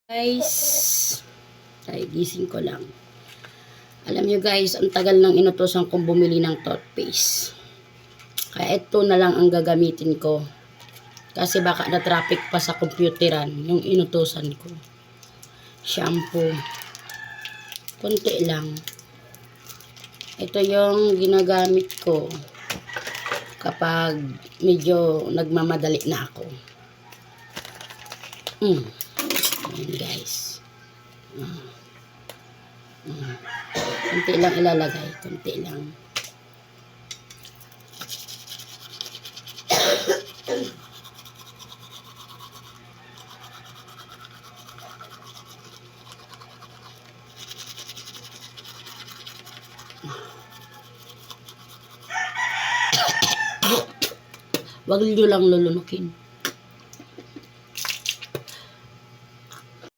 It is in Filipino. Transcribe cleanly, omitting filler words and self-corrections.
Guys, ay gising ko lang. Alam nyo guys, ang tagal nang inutosan kong bumili ng toothpaste. Kaya ito na lang ang gagamitin ko. Kasi baka na-traffic pa sa computeran yung inutosan ko. Shampoo. Konti lang. Ito yung ginagamit ko kapag medyo nagmamadali na ako. Ayan guys. Kunti lang ilalagay. Kunti lang. Wag nyo lang lulunukin.